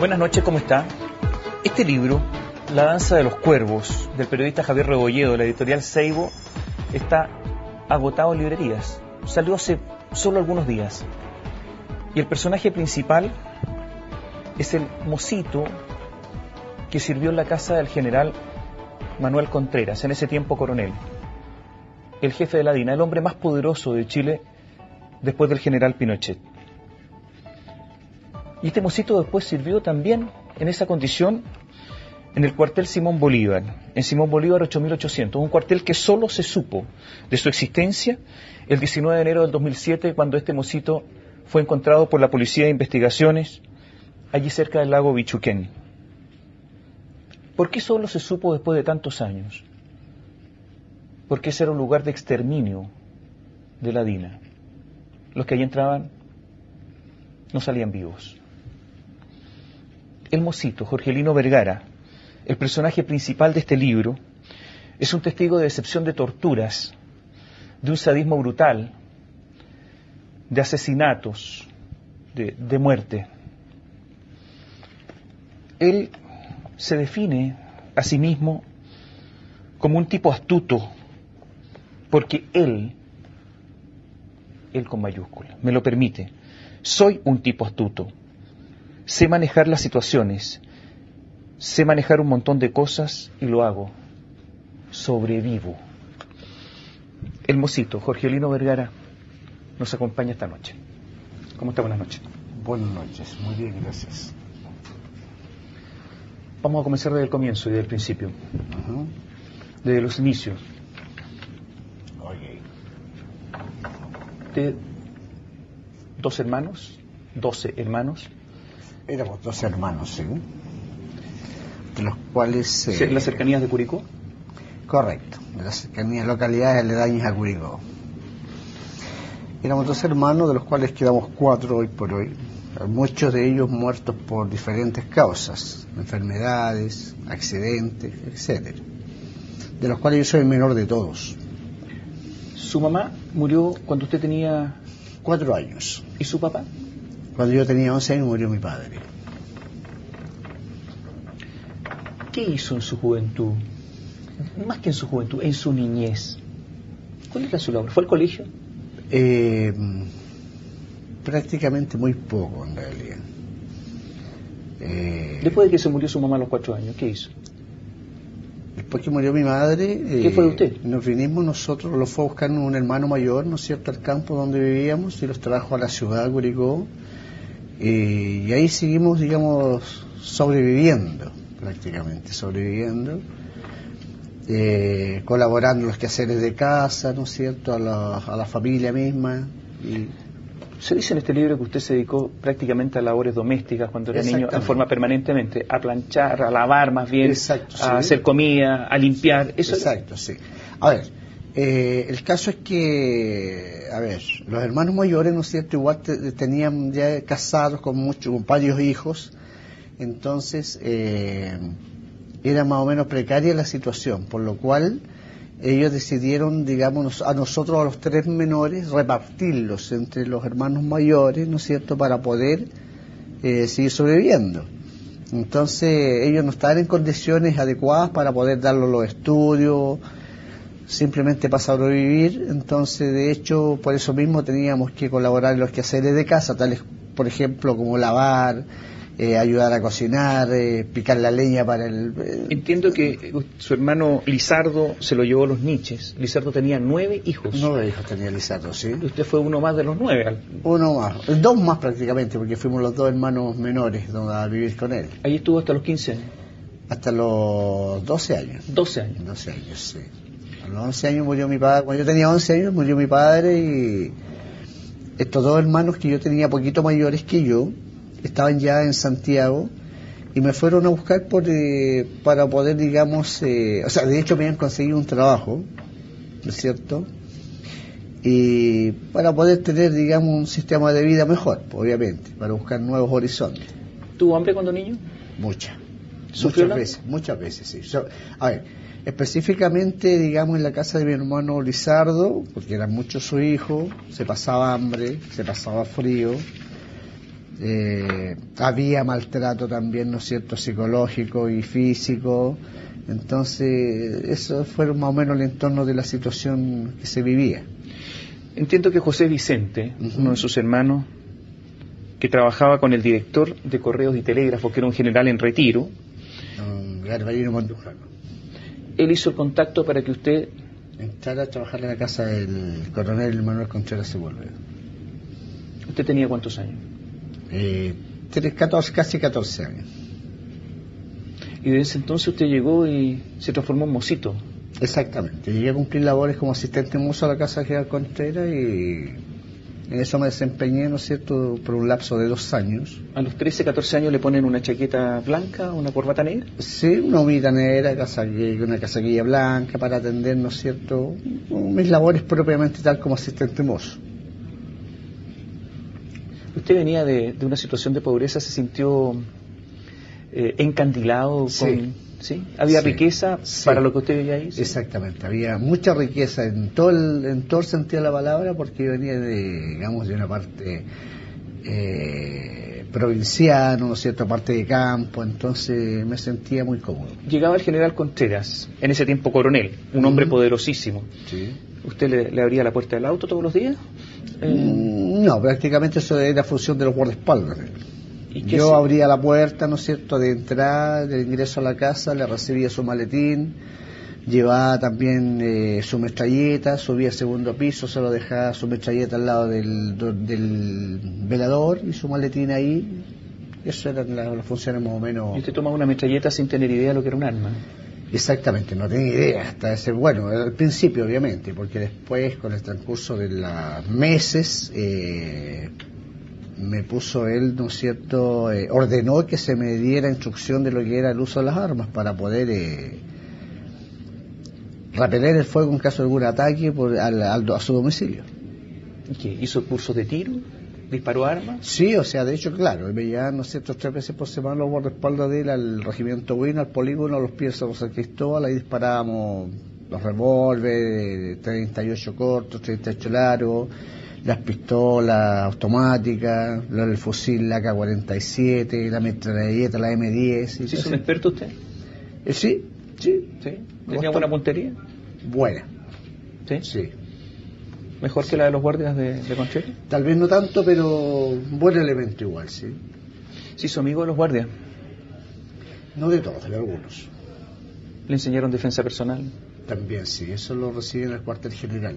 Buenas noches, ¿cómo está? Este libro, La danza de los cuervos, del periodista Javier Rebolledo, de la editorial Seibo, está agotado en librerías. Salió hace solo algunos días. Y el personaje principal es el mocito que sirvió en la casa del general Manuel Contreras, en ese tiempo coronel. El jefe de la DINA, el hombre más poderoso de Chile después del general Pinochet. Y este mocito después sirvió también en esa condición en el cuartel Simón Bolívar, en Simón Bolívar 8800, un cuartel que solo se supo de su existencia el 19 de enero del 2007, cuando este mocito fue encontrado por la Policía de Investigaciones allí cerca del lago Bichuquén. ¿Por qué solo se supo después de tantos años? Porque ese era un lugar de exterminio de la DINA. Los que allí entraban no salían vivos. El mocito, Jorgelino Vergara, el personaje principal de este libro, es un testigo de decepción, de torturas, de un sadismo brutal, de asesinatos, de muerte. Él se define a sí mismo como un tipo astuto, porque él con mayúscula, me lo permite, soy un tipo astuto, sé manejar las situaciones, sé manejar un montón de cosas y lo hago, sobrevivo. El mocito, Jorgelino Vergara, nos acompaña esta noche. ¿Cómo está? Buenas noches. Buenas noches, muy bien, gracias. Vamos a comenzar desde el comienzo y desde el principio, desde los inicios. De 12 hermanos. Éramos 12 hermanos, sí. De los cuales... ¿En las cercanías de Curicó? Correcto, de las cercanías, localidades aledañas a Curicó. Éramos 12 hermanos, de los cuales quedamos 4 hoy por hoy. Muchos de ellos muertos por diferentes causas, enfermedades, accidentes, etcétera. De los cuales yo soy el menor de todos. ¿Su mamá murió cuando usted tenía 4 años? ¿Y su papá? Cuando yo tenía 11 años murió mi padre. ¿Qué hizo en su juventud? Más que en su juventud, en su niñez. ¿Cuál era su labor? ¿Fue al colegio? Prácticamente muy poco, en realidad. Después de que se murió su mamá a los 4 años, ¿qué hizo? Después que murió mi madre... ¿Qué fue de usted? Nos vinimos nosotros, lo fue a buscar un hermano mayor, ¿no es cierto?, al campo donde vivíamos, y los trajo a la ciudad de Curicó. Y ahí seguimos, digamos, sobreviviendo, prácticamente, colaborando en los quehaceres de casa, ¿no es cierto?, a la familia misma. Y se dice en este libro que usted se dedicó prácticamente a labores domésticas cuando era niño, en forma permanentemente, a planchar, a lavar más bien, exacto, sí, a hacer comida, a limpiar. ¿Eso? Exacto, sí. A ver, el caso es que, los hermanos mayores, ¿no es cierto?, igual tenían ya casados con varios hijos, entonces era más o menos precaria la situación, por lo cual ellos decidieron, digamos, a nosotros, a los 3 menores, repartirlos entre los hermanos mayores, ¿no es cierto?, para poder seguir sobreviviendo. Entonces ellos no estaban en condiciones adecuadas para poder darles los estudios, simplemente para sobrevivir. Entonces, de hecho, por eso mismo teníamos que colaborar en los quehaceres de casa, tales, por ejemplo, como lavar, ayudar a cocinar, picar la leña para el... Entiendo que su hermano Lizardo se lo llevó a los niches. Lizardo tenía 9 hijos. 9 hijos tenía Lizardo, sí. Usted fue uno más de los 9. Uno más, 2 más prácticamente, porque fuimos los 2 hermanos menores a vivir con él. Ahí estuvo hasta los 15 años. Hasta los 12 años. 12 años. 12 años, sí. A los 11 años murió mi padre. Cuando yo tenía 11 años murió mi padre, y estos 2 hermanos que yo tenía poquito mayores que yo estaban ya en Santiago y me fueron a buscar para poder, digamos, de hecho me habían conseguido un trabajo, ¿no es cierto?, y para poder tener, digamos, un sistema de vida mejor, obviamente, para buscar nuevos horizontes. ¿Tuvo hambre cuando niño? Muchas veces, sí. Específicamente, digamos, en la casa de mi hermano Lizardo, porque eran muchos sus hijos, se pasaba hambre, se pasaba frío, había maltrato también, ¿no es cierto?, psicológico y físico. Entonces, eso fue más o menos el entorno de la situación que se vivía. Entiendo que José Vicente, uno de sus hermanos, que trabajaba con el director de Correos y Telégrafos, que era un general en retiro, Garbarino Mondujano, él hizo el contacto para que usted entrara a trabajar en la casa del coronel Manuel Contreras Sepúlveda. ¿Usted tenía cuántos años? 14, casi 14 años. Y desde ese entonces usted llegó y se transformó en mocito. Exactamente, llegué a cumplir labores como asistente mozo a la casa general Contreras y en eso me desempeñé, ¿no es cierto?, por un lapso de 2 años. ¿A los 13, 14 años le ponen una chaqueta blanca, una corbata negra? Sí, una humita negra, una casaquilla blanca para atender, ¿no es cierto?, mis labores propiamente tal como asistente mozo. Usted venía de una situación de pobreza, se sintió encandilado con... ¿Sí? ¿Había riqueza para lo que usted veía ahí? ¿Sí? Exactamente, había mucha riqueza en todo el sentido de la palabra, porque yo venía de una parte provinciana, ¿no es cierto?, parte de campo, entonces me sentía muy cómodo. Llegaba el general Contreras, en ese tiempo coronel, un hombre poderosísimo. Sí. ¿Usted le abría la puerta del auto todos los días? No, prácticamente eso era función de los guardaespaldas. Yo abría la puerta, ¿no es cierto?, de entrada, de ingreso a la casa, le recibía su maletín, llevaba también su metralleta, subía al segundo piso, se lo dejaba su metralleta al lado del velador y su maletín ahí. Eso eran las funciones más o menos. ¿Y usted tomaba una metralleta sin tener idea de lo que era un arma? Exactamente, no tenía idea hasta ese, bueno, al principio obviamente, porque después con el transcurso de los meses me puso él, ¿no es cierto?, ordenó que se me diera instrucción de lo que era el uso de las armas para poder repeler el fuego en caso de algún ataque a su domicilio. ¿Qué? ¿Hizo cursos de tiro? ¿Disparó armas? Sí, o sea, de hecho, claro, me llevaban, ¿no es cierto?, 3 veces por semana los guardaespaldas de él al regimiento Buino, al polígono, a los pies de San Cristóbal, ahí disparábamos los revólveres, 38 cortos, 38 largos, las pistolas automáticas, el fusil, la AK-47, la metralleta, la M10. ¿Sí es un experto usted? Sí. ¿Tenía buena puntería? Buena. ¿Sí? Sí. ¿Mejor que la de los guardias de Contreras? Tal vez no tanto, pero buen elemento igual, sí. ¿Sí hizo amigo de los guardias? No de todos, de algunos. ¿Le enseñaron defensa personal? También sí, eso lo recibe en el cuartel general.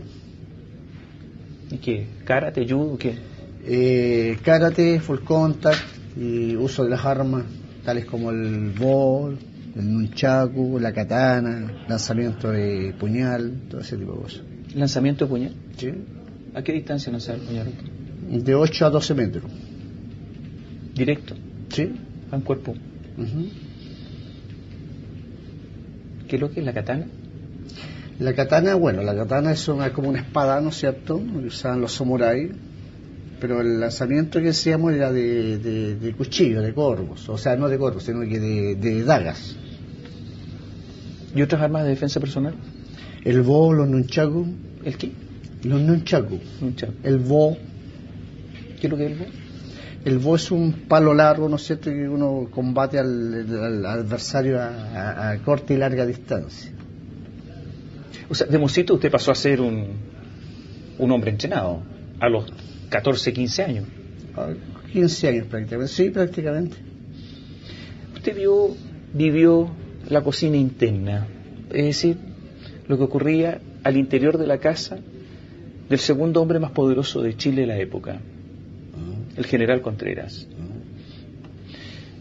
¿Y qué? ¿Karate, judo, qué? Karate, full contact y uso de las armas, tales como el bol, el nunchaku, la katana, lanzamiento de puñal, todo ese tipo de cosas. ¿Lanzamiento de puñal? Sí. ¿A qué distancia lanzaba el puñal? De 8 a 12 metros. ¿Directo? Sí. ¿A un cuerpo? ¿Qué es lo que es la katana? La katana, bueno, la katana es como una espada, ¿no es cierto?, que usaban los samuráis, pero el lanzamiento que hacíamos era de cuchillo, de corvos, o sea, no de corvos, sino que de dagas. ¿Y otras armas de defensa personal? El bo, los nunchaku. ¿El qué? Los nunchaku. Nunchaku. El bo. ¿Qué es lo que es el bo? El bo es un palo largo, ¿no es cierto?, que uno combate al adversario a corta y larga distancia. O sea, de mocito usted pasó a ser un hombre entrenado a los 14, 15 años. 15 años prácticamente, sí, prácticamente. Usted vivió la cocina interna, es decir, lo que ocurría al interior de la casa del segundo hombre más poderoso de Chile de la época, el general Contreras.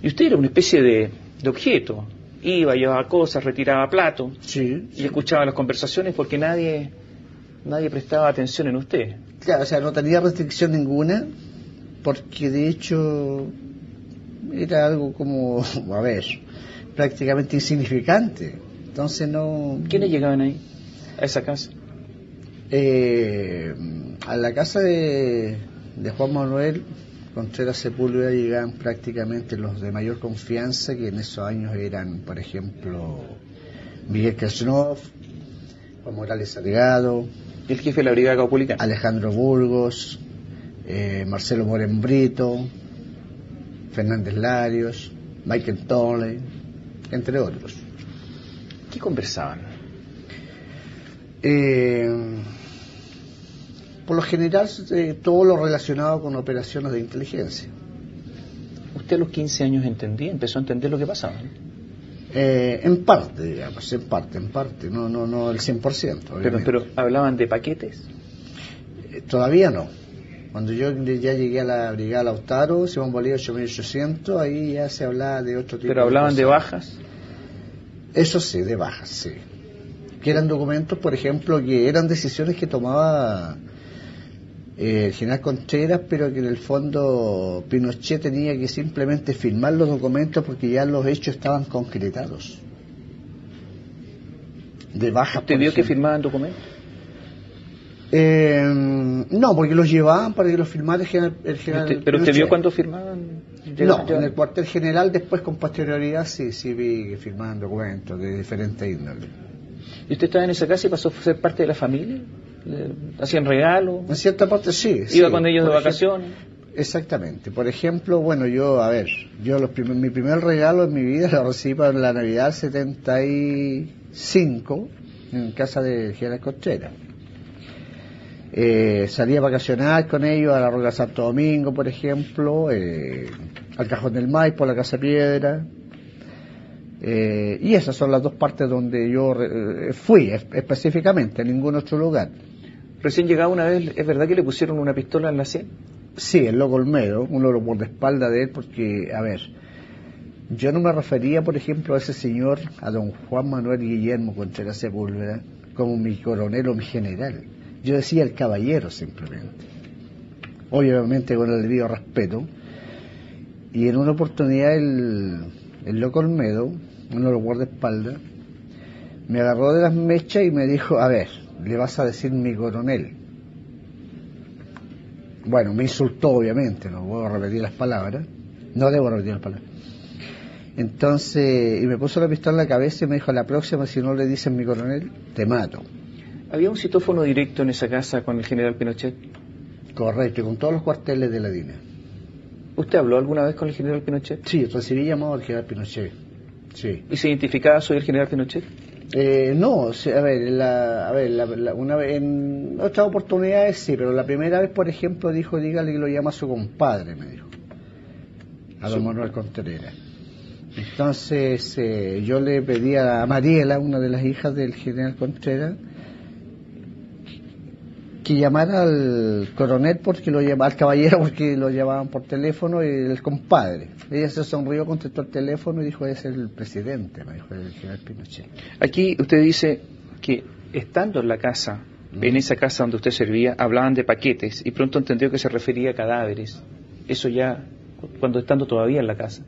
Y usted era una especie de objeto. Iba, llevaba cosas, retiraba platos, sí. Y escuchaba las conversaciones porque nadie prestaba atención en usted. Claro, o sea, no tenía restricción ninguna, porque de hecho era algo como, a ver, prácticamente insignificante. Entonces no... ¿Quiénes llegaban ahí, a esa casa? A la casa de Juan Manuel Contreras Sepúlveda llegaban prácticamente los de mayor confianza, que en esos años eran, por ejemplo, Miguel Krasnov, Juan Morales Salgado, el jefe de la brigada caupolicana, Alejandro Burgos, Marcelo Moren Brito, Fernández Larios, Michael Tolley, entre otros. ¿Qué conversaban? Por lo general, todo lo relacionado con operaciones de inteligencia. ¿Usted a los 15 años entendía, empezó a entender lo que pasaba? En parte, digamos, en parte, no el 100%. Pero ¿hablaban de paquetes? Todavía no. Cuando yo ya llegué a la Brigada Lautaro, Simón Bolívar 8800, ahí ya se hablaba de otro tipo de cosas. ¿Pero hablaban de bajas? Eso sí, de bajas, sí. Que eran documentos, por ejemplo, que eran decisiones que tomaba el general Contreras, pero que en el fondo Pinochet tenía que simplemente firmar los documentos porque ya los hechos estaban concretados. De bajas. ¿Usted vio que firmaban documentos? No, porque los llevaban para que los firmara el general ¿Pero usted vio cuándo firmaban? No, en el cuartel general, después con posterioridad sí vi que firmaban documentos de diferentes índoles. ¿Y usted estaba en esa casa y pasó a ser parte de la familia? ¿Hacían regalos? En cierta parte sí. ¿Iba con ellos de vacaciones? Exactamente. Por ejemplo, bueno, mi primer regalo en mi vida lo recibí para la Navidad 75 en casa del general Contreras. Salí a vacacionar con ellos a la Roca Santo Domingo, por ejemplo, al Cajón del Maipo, a la Casa Piedra, y esas son las dos partes donde yo fui específicamente, en ningún otro lugar. Recién llegado una vez, ¿es verdad que le pusieron una pistola en la sien? Sí, el loco Olmedo, uno lo por la espalda de él, porque, a ver, yo no me refería, por ejemplo, a ese señor, a don Juan Manuel Guillermo Contreras Sepúlveda, como mi coronel o mi general. Yo decía el caballero simplemente, obviamente con el debido respeto. Y en una oportunidad el loco Olmedo, uno de los guardaespaldas, me agarró de las mechas y me dijo, a ver, le vas a decir mi coronel. Bueno, me insultó obviamente, no puedo repetir las palabras, no debo repetir las palabras. Entonces, y me puso la pistola en la cabeza y me dijo, la próxima si no le dicen mi coronel, te mato. ¿Había un citófono directo en esa casa con el general Pinochet? Correcto, y con todos los cuarteles de la DINA. ¿Usted habló alguna vez con el general Pinochet? Sí, recibí llamado al general Pinochet. Sí. ¿Y se identificaba soy el general Pinochet? No, una vez, en otras oportunidades sí, pero la primera vez, por ejemplo, dijo, dígale que lo llama su compadre, me dijo, a don Manuel Contreras. Entonces yo le pedí a Mariela, una de las hijas del general Contreras, que llamara al coronel porque al caballero porque lo llamaban por teléfono, y el compadre. Ella se sonrió, contestó el teléfono y dijo, es el presidente, me dijo el general Pinochet. Aquí usted dice que estando en la casa, en esa casa donde usted servía, hablaban de paquetes y pronto entendió que se refería a cadáveres. Eso ya, cuando estando todavía en la casa.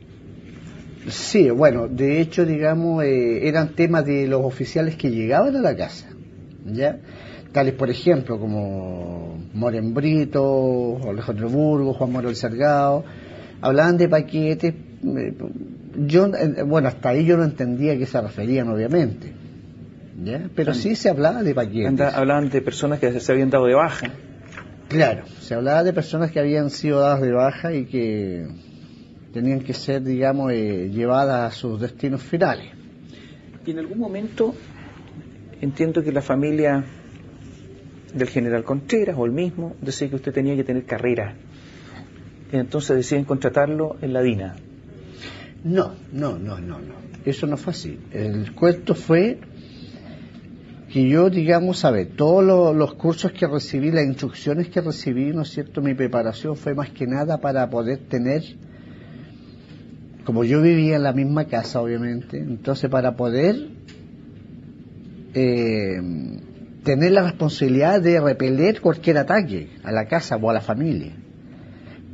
Sí, bueno, de hecho, digamos, eran temas de los oficiales que llegaban a la casa, ¿ya? Tales, por ejemplo, como Moren Brito, Alejandro Burgos, Juan Manuel Salgado, hablaban de paquetes. Hasta ahí yo no entendía a qué se referían, obviamente, ¿ya? Pero sí se hablaba de paquetes. Hablaban de personas que se habían dado de baja. Claro, se hablaba de personas que habían sido dadas de baja y que tenían que ser, digamos, llevadas a sus destinos finales. Y en algún momento entiendo que la familia del general Contreras o el mismo decía que usted tenía que tener carrera, y entonces deciden contratarlo en la DINA. No, eso no fue así. El cuento fue que yo, digamos, todos los cursos que recibí, las instrucciones que recibí, ¿no es cierto?, mi preparación fue más que nada para poder tener, como yo vivía en la misma casa, obviamente, entonces para poder tener la responsabilidad de repeler cualquier ataque a la casa o a la familia,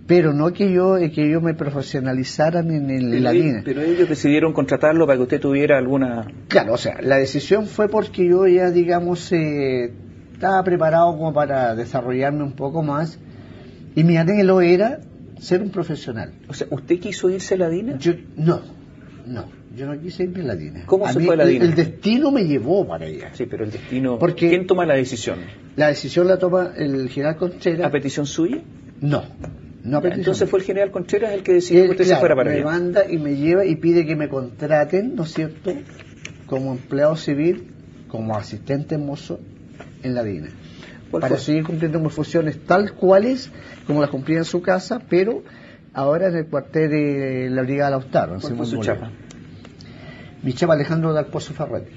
pero no que yo me profesionalizara en la DINA. Pero ellos decidieron contratarlo para que usted tuviera alguna... Claro, o sea, la decisión fue porque yo ya, digamos, estaba preparado como para desarrollarme un poco más, y mi anhelo era ser un profesional. O sea, ¿usted quiso irse a la DINA? Yo no quise irme a la DINA. ¿Cómo se fue a la DINA? El destino me llevó para allá. Sí, pero el destino... Porque ¿quién toma la decisión? La decisión la toma el general Contreras. ¿A petición suya? No, No a petición Entonces mía. fue el general Contreras el que decidió Él, que usted se claro, fuera para me allá. manda y me lleva y pide que me contraten, ¿no es cierto?, como empleado civil, como asistente mozo en la DINA, ¿Cuál para fue? seguir cumpliendo mis funciones tal cuales como las cumplía en su casa, pero ahora en el cuartel de la Brigada Lautaro, en ¿Cuál fue Simón su Bolívar. chapa? Mi chapa Alejandro Dal Pozo Ferretti.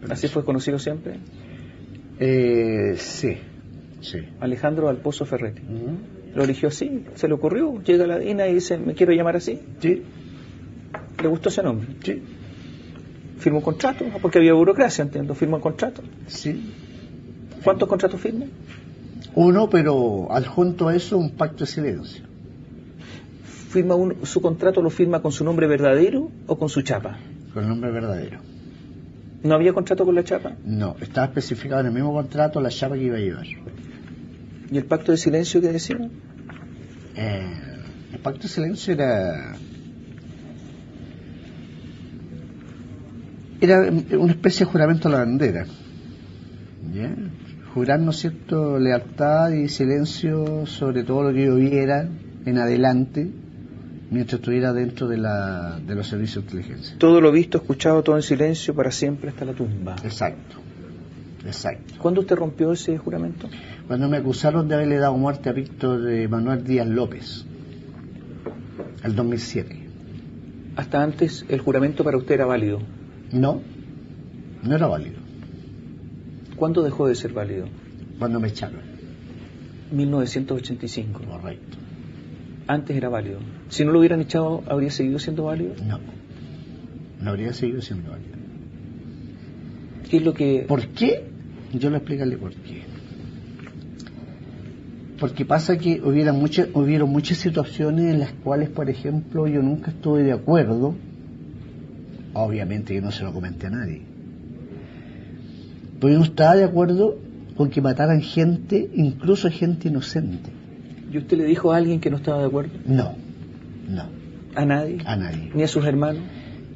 ¿Así fue conocido siempre? Sí. Alejandro Alpozo Ferretti. Ujú. ¿Lo eligió así? ¿Se le ocurrió? Llega a la DINA y dice, me quiero llamar así. Sí, ¿Le gustó ese nombre? sí, ¿Firmó un contrato? Porque había burocracia, entiendo. ¿Firmó un contrato? sí. ¿Cuántos contratos firma? Uno, pero adjunto a eso un pacto de silencio. ¿Su contrato lo firma con su nombre verdadero o con su chapa? Con nombre verdadero. ¿No había contrato con la chapa? No, estaba especificado en el mismo contrato la chapa que iba a llevar. ¿Y el pacto de silencio que decía? El pacto de silencio era una especie de juramento a la bandera. ¿Ya? Jurar, ¿no es cierto?, lealtad y silencio sobre todo lo que yo viera en adelante mientras estuviera dentro de los servicios de inteligencia. Todo lo visto, escuchado, todo en silencio, para siempre hasta la tumba. Exacto. ¿Cuándo usted rompió ese juramento? Cuando me acusaron de haberle dado muerte a Víctor Manuel Díaz López, el 2007. Hasta antes el juramento para usted era válido. No era válido. ¿Cuándo dejó de ser válido? Cuando me echaron. 1985. Correcto. Antes era válido. Si no lo hubieran echado, ¿habría seguido siendo válido? No habría seguido siendo válido. ¿Qué es lo que...? ¿Por qué? Yo le explicaré por qué. Porque pasa que hubieron muchas situaciones en las cuales, por ejemplo, yo nunca estuve de acuerdo. Obviamente que no se lo comenté a nadie. Pero yo no estaba de acuerdo con que mataran gente, incluso gente inocente. ¿Y usted le dijo a alguien que no estaba de acuerdo? No. ¿A nadie? A nadie. ¿Ni a sus hermanos?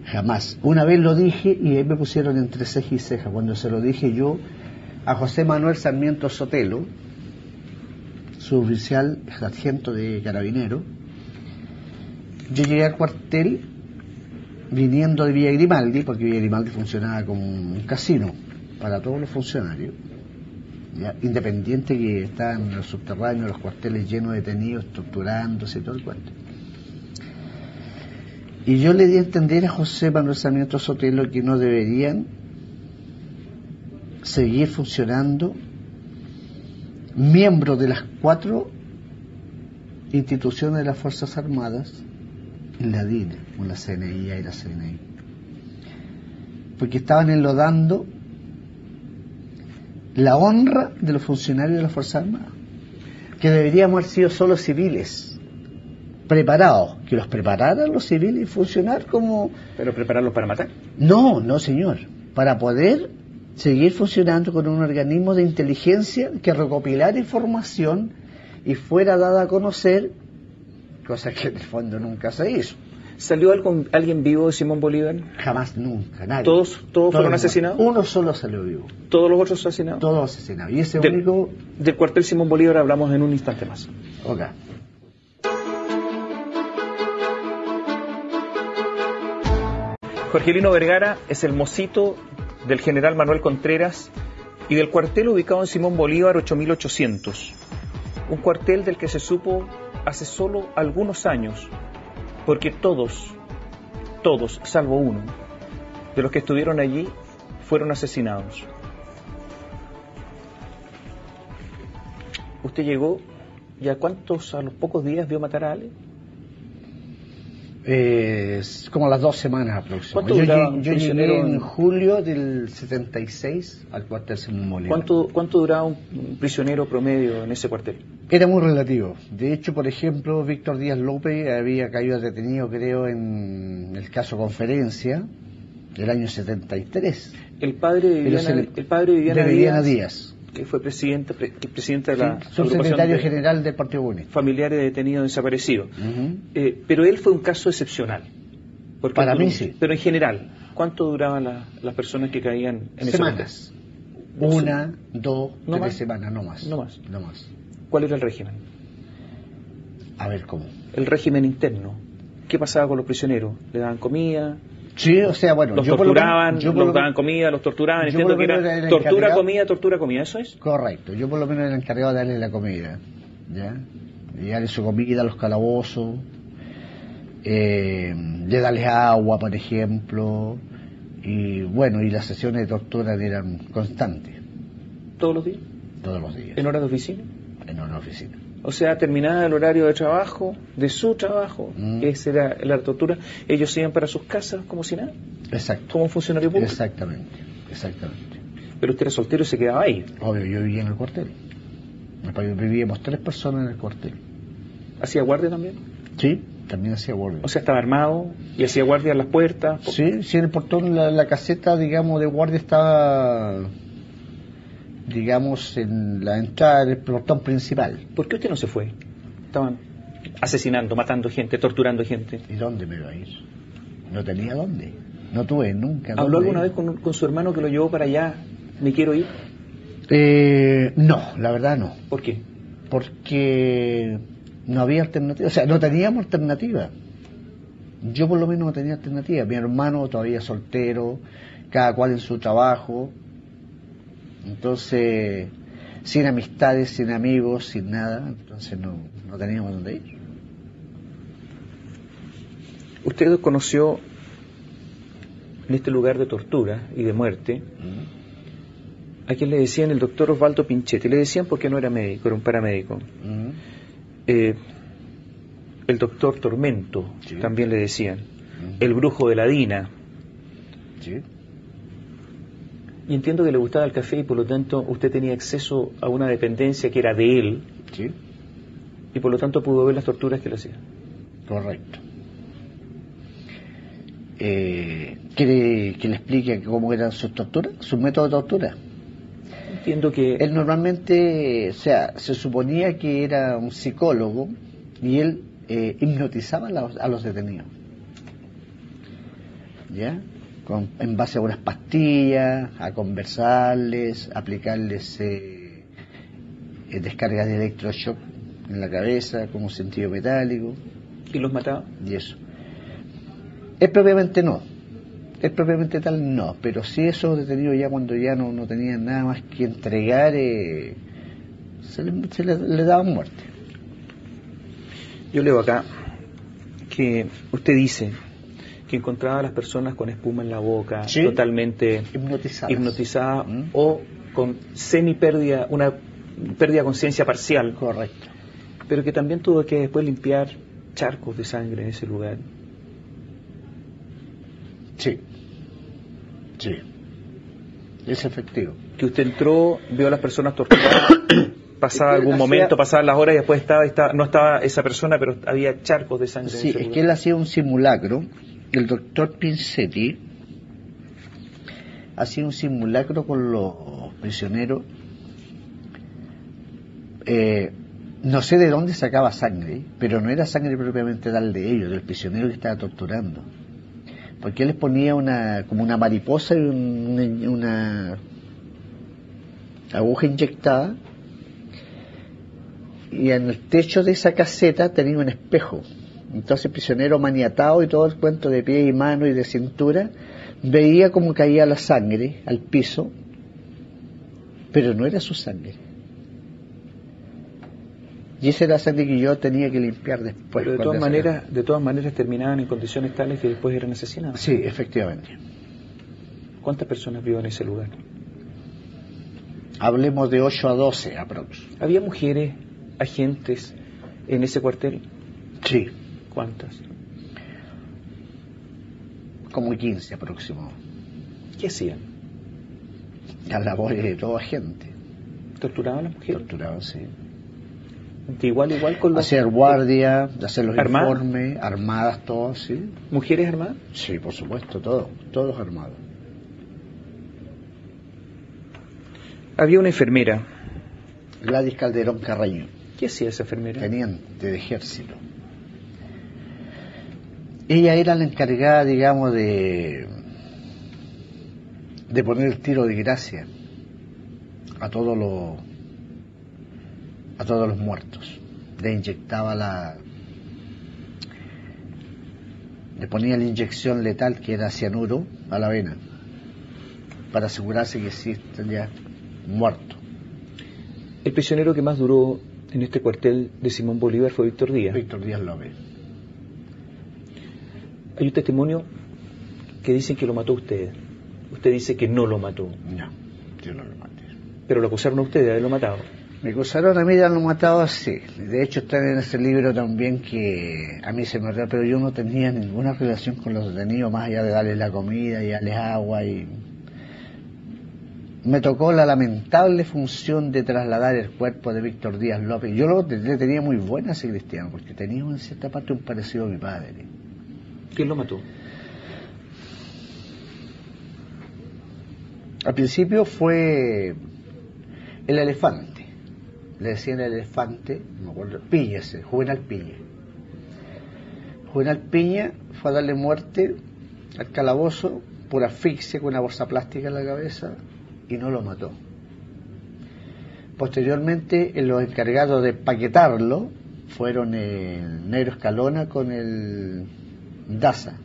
Jamás. Una vez lo dije y ahí me pusieron entre ceja y ceja. Cuando se lo dije yo a José Manuel Sarmiento Sotelo, suboficial sargento de Carabinero, yo llegué al cuartel viniendo de Villa Grimaldi, porque Villa Grimaldi funcionaba como un casino para todos los funcionarios, ¿ya? Independiente que estaban en los subterráneos, los cuarteles llenos de detenidos, torturándose y todo el cuento. Y yo le di a entender a José Manuel Sarmiento Sotelo que no deberían seguir funcionando miembros de las 4 instituciones de las Fuerzas Armadas en la DINA, o la CNI y la CNI, porque estaban enlodando la honra de los funcionarios de las Fuerzas Armadas, que deberíamos haber sido solo civiles preparados, que los prepararan los civiles y funcionar como... ¿Pero prepararlos para matar? No señor, para poder seguir funcionando con un organismo de inteligencia que recopilara información y fuera dada a conocer, cosa que en el fondo nunca se hizo. ¿Salió alguien vivo de Simón Bolívar? Jamás, nunca, nadie. ¿Todos fueron asesinados? Uno solo salió vivo. ¿Todos los otros asesinados? Todos asesinados. Y ese único... Del cuartel Simón Bolívar hablamos en un instante más. Ok. Jorgelino Vergara es el mocito del general Manuel Contreras y del cuartel ubicado en Simón Bolívar 8800. Un cuartel del que se supo hace solo algunos años, porque todos, salvo uno, de los que estuvieron allí, fueron asesinados. ¿Usted llegó y a los pocos días vio matar a alguien? Como a las 2 semanas aproximadamente. Yo llegué en julio del 76 al cuartel Simón Bolívar. ¿Cuánto duraba un prisionero promedio en ese cuartel? Era muy relativo. De hecho, por ejemplo, Víctor Díaz López había caído detenido, creo, en el caso Conferencia, del año 73. El padre de Viviana Díaz, que fue presidente de la subsecretario general del Partido Comunista. Familiares de detenidos desaparecidos. Pero él fue un caso excepcional. Para mí sí. Pero en general, ¿cuánto duraban las personas que caían en semanas? ese 1, 2, 3 semanas, no más. ¿Cuál era el régimen? A ver, ¿cómo? El régimen interno. ¿Qué pasaba con los prisioneros? ¿Le daban comida? Sí, o sea, bueno, ¿Los yo por lo torturaban? menos- yo por ¿Los lo- daban comida? ¿Los torturaban? yo por Entiendo lo que menos era era el tortura, encargado. comida, ¿eso es? Correcto, yo por lo menos era el encargado de darle la comida, ¿ya? De darle su comida a los calabozos, de darles agua, por ejemplo, y bueno, y las sesiones de tortura eran constantes, ¿Todos los días? todos los días, ¿En horas de oficina? en una oficina. O sea, terminada el horario de trabajo, de su trabajo, esa era la tortura, ellos se iban para sus casas como si nada, Exacto. como un funcionario público. Exactamente. Pero usted era soltero y se quedaba ahí. Obvio, yo vivía en el cuartel. Vivíamos 3 personas en el cuartel. ¿Hacía guardia también? Sí, también hacía guardia. O sea, estaba armado y hacía guardia en las puertas. Sí, sí, en el portón, la caseta, digamos, de guardia estaba, digamos, en la entrada del portón principal. ¿Por qué usted no se fue? Estaban asesinando, matando gente, torturando gente. ¿Y dónde me iba a ir? No tenía dónde. No tuve nunca dónde. ¿Habló alguna vez con su hermano que lo llevó para allá? ¿Me quiero ir? No, la verdad no. ¿Por qué? Porque no había alternativa. O sea, no teníamos alternativa. Yo por lo menos no tenía alternativa. Mi hermano todavía soltero, cada cual en su trabajo. Entonces, sin amistades, sin amigos, sin nada. Entonces no teníamos dónde ir. Usted conoció en este lugar de tortura y de muerte a quien le decían el doctor Osvaldo Pinchetti. Le decían porque no era médico, era un paramédico. El doctor Tormento, sí, también le decían. El brujo de la Dina. Sí. Y entiendo que le gustaba el café y por lo tanto usted tenía acceso a una dependencia que era de él. Sí. Y por lo tanto pudo ver las torturas que le hacían. Correcto. ¿Quiere que le explique cómo eran sus torturas, sus métodos de tortura? Entiendo que él normalmente, o sea, se suponía que era un psicólogo y él hipnotizaba a los detenidos, ¿ya? En base a unas pastillas, a conversarles, a aplicarles descargas de electroshock en la cabeza, como sentido metálico. ¿Y los mataba? Y eso. Él propiamente no. Él propiamente tal no, pero sí esos detenidos ya cuando ya no tenían nada más que entregar, se le daban muerte. Yo leo acá que usted dice que encontraba a las personas con espuma en la boca, ¿sí?, totalmente hipnotizadas o con semipérdida, una pérdida de conciencia parcial. Correcto. Pero que también tuvo que después limpiar charcos de sangre en ese lugar. Sí, sí, es efectivo. Que usted entró, vio a las personas torturadas, pasaba algún momento, pasaban las horas y después no estaba esa persona, pero había charcos de sangre. Sí, en ese es lugar. que él hacía un simulacro, el doctor Pinchetti hacía un simulacro con los prisioneros, no sé de dónde sacaba sangre, pero no era sangre propiamente tal de ellos, del prisionero que estaba torturando. Porque él les ponía como una mariposa y una aguja inyectada, y en el techo de esa caseta tenía un espejo. Entonces el prisionero, maniatado y todo el cuento de pie y mano y de cintura, veía cómo caía la sangre al piso, pero no era su sangre. Y esa era la sangre que yo tenía que limpiar después. Pero de todas maneras terminaban en condiciones tales que después eran asesinados. Sí, efectivamente. ¿Cuántas personas vivían en ese lugar? Hablemos de 8 a 12 aprox. ¿Había mujeres, agentes en ese cuartel? Sí. ¿Cuántas? Como 15 aproximado. ¿Qué hacían? Las labores de toda gente. ¿Torturaban a las mujeres? Torturaban, sí. De igual con los... Hacer guardia, hacer los ¿armadas? informes, armadas todas, sí. ¿Mujeres armadas? Sí, por supuesto, todos armados. Había una enfermera. Gladys Calderón Carreño. ¿Qué hacía esa enfermera? Teniente de ejército. Ella era la encargada, digamos, de poner el tiro de gracia a todos los muertos. le inyectaba le ponía la inyección letal que era cianuro a la vena para asegurarse que sí estaría muerto. El prisionero que más duró en este cuartel de Simón Bolívar fue Víctor Díaz. Víctor Díaz López. Hay un testimonio que dicen que lo mató usted. Usted dice que no lo mató. No, yo no lo maté. Pero lo acusaron a usted de haberlo matado. Me acusaron a mí de haberlo matado, sí. De hecho está en ese libro también que a mí se me olvidó, pero yo no tenía ninguna relación con los detenidos más allá de darles la comida y darles agua y... Me tocó la lamentable función de trasladar el cuerpo de Víctor Díaz López. Yo le tenía muy buena a ese cristiano, porque tenía en cierta parte un parecido a mi padre. ¿Quién lo mató? Al principio fue el elefante. Le decían el elefante, no me acuerdo, Piña, Juvenal Piña. Juvenal Piña fue a darle muerte al calabozo por asfixia con una bolsa plástica en la cabeza y no lo mató. Posteriormente, los encargados de empaquetarlo fueron el Negro Escalona con el Daza.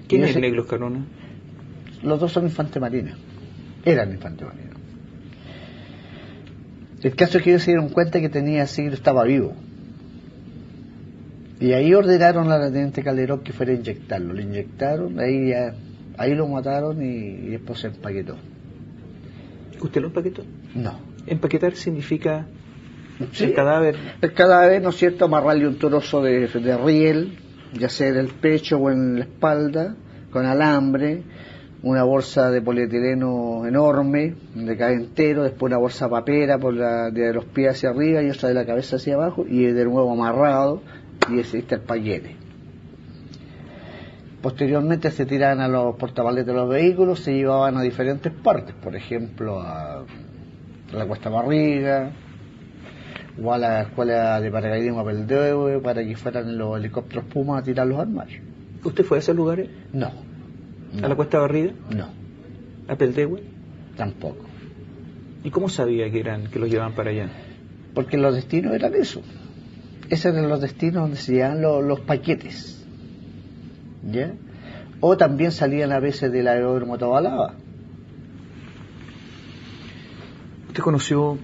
¿Quién es el Negro Escalona? Los dos son infante marina. Eran infante marina. El caso es que ellos se dieron cuenta que tenía siglo, estaba vivo. Y ahí ordenaron a la teniente Calderón que fuera a inyectarlo. Lo inyectaron, ahí lo mataron y después se empaquetó. ¿Usted lo empaquetó? No. Empaquetar significa sí, el cadáver. El cadáver, ¿no es cierto?, amarrarle un trozo de riel, ya sea en el pecho o en la espalda, con alambre, una bolsa de polietileno enorme, donde cae entero, después una bolsa papera de los pies hacia arriba y otra de la cabeza hacia abajo, y de nuevo amarrado, y ese está el paquete. Posteriormente se tiraban a los portamaletas de los vehículos, se llevaban a diferentes partes, por ejemplo a la Cuesta Barriga o a la escuela de paracaidismo Apeldeue para que fueran los helicópteros Puma a tirarlos al mar. ¿Usted fue a esos lugares? No. ¿A la Cuesta Barriga? No. ¿A Peldeue? Tampoco. ¿Y cómo sabía que los llevaban para allá? Porque los destinos eran eso. Esos eran los destinos donde se llevaban los paquetes. ¿Ya? O también salían a veces del aeródromo Tobalaba. ¿Usted conoció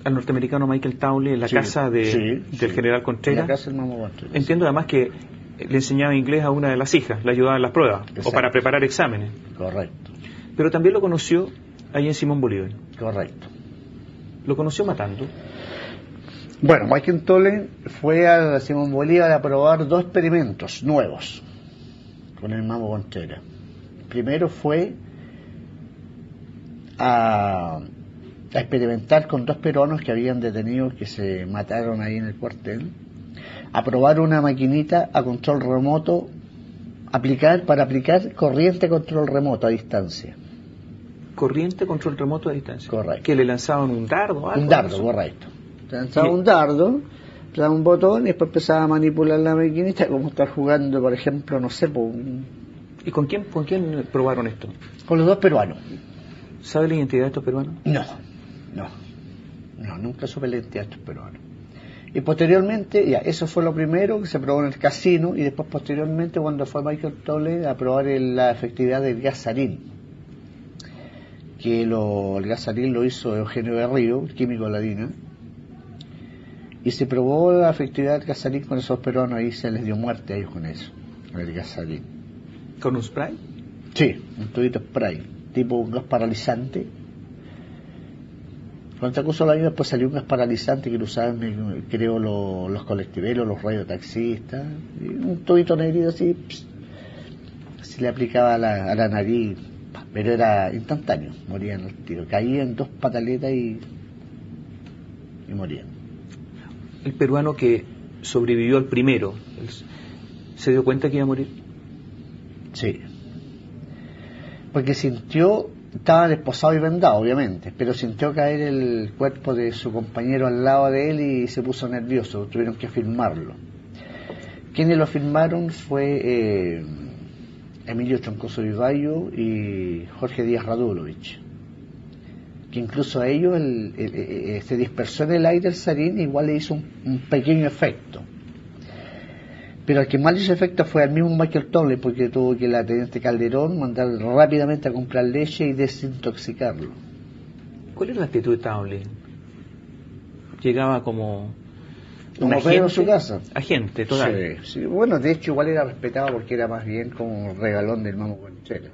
al norteamericano Michael Townley en la casa del general Contreras? En la casa del Mamo Contreras. Entiendo además que le enseñaba inglés a una de las hijas, le ayudaba en las pruebas. Exacto. O para preparar exámenes. Correcto. Pero también lo conoció ahí en Simón Bolívar. Correcto. ¿Lo conoció matando? Bueno, Michael Townley fue a Simón Bolívar a probar 2 experimentos nuevos con el Mamo Contreras. Primero fue a experimentar con 2 peruanos que habían detenidos, que se mataron ahí en el cuartel, a probar una maquinita a control remoto, para aplicar corriente control remoto a distancia. ¿Corriente control remoto a distancia? Correcto. ¿Que le lanzaban un dardo o algo? Un dardo, correcto. Lanzaba un dardo, le daba un botón y después empezaba a manipular la maquinita, como estar jugando, por ejemplo, no sé, ¿Y con quién probaron esto? Con los 2 peruanos. ¿Sabe la identidad de estos peruanos? No, nunca supe la identidad de estos peruanos. Y posteriormente, eso fue lo primero que se probó en el casino, y después posteriormente cuando fue Michael Townley a probar la efectividad del gas sarín, que el gas sarín lo hizo Eugenio Berrío, químico ladina, y se probó la efectividad del gas sarín con esos peruanos, ahí se les dio muerte a ellos con eso, el gas sarín. ¿Con un spray? Sí, un tubito spray, tipo un gas paralizante. Cuando te acusó la vida, después salió un gas paralizante que lo usaban, creo, los colectiveros, los radiotaxistas, y un tubito negrito así, así le aplicaba a la nariz, pero era instantáneo, morían al tiro, caían 2 pataletas y morían. El peruano que sobrevivió al primero, ¿se dio cuenta que iba a morir? Sí, porque estaba desposado y vendado, obviamente, pero sintió caer el cuerpo de su compañero al lado de él y se puso nervioso, tuvieron que filmarlo. Quienes lo filmaron fue Emilio Troncoso Vivallo y Jorge Díaz Radulovich, que incluso a ellos se dispersó en el aire el sarín, igual le hizo un pequeño efecto. Pero el que más le hizo efecto fue al mismo Michael Tolley, porque tuvo que la teniente Calderón mandar rápidamente a comprar leche y desintoxicarlo. ¿Cuál era la actitud de Townley? Llegaba como un Pedro agente en su casa. Agente, total. Sí, sí. Bueno, de hecho igual era respetado porque era más bien como un regalón del Mamo Conchera.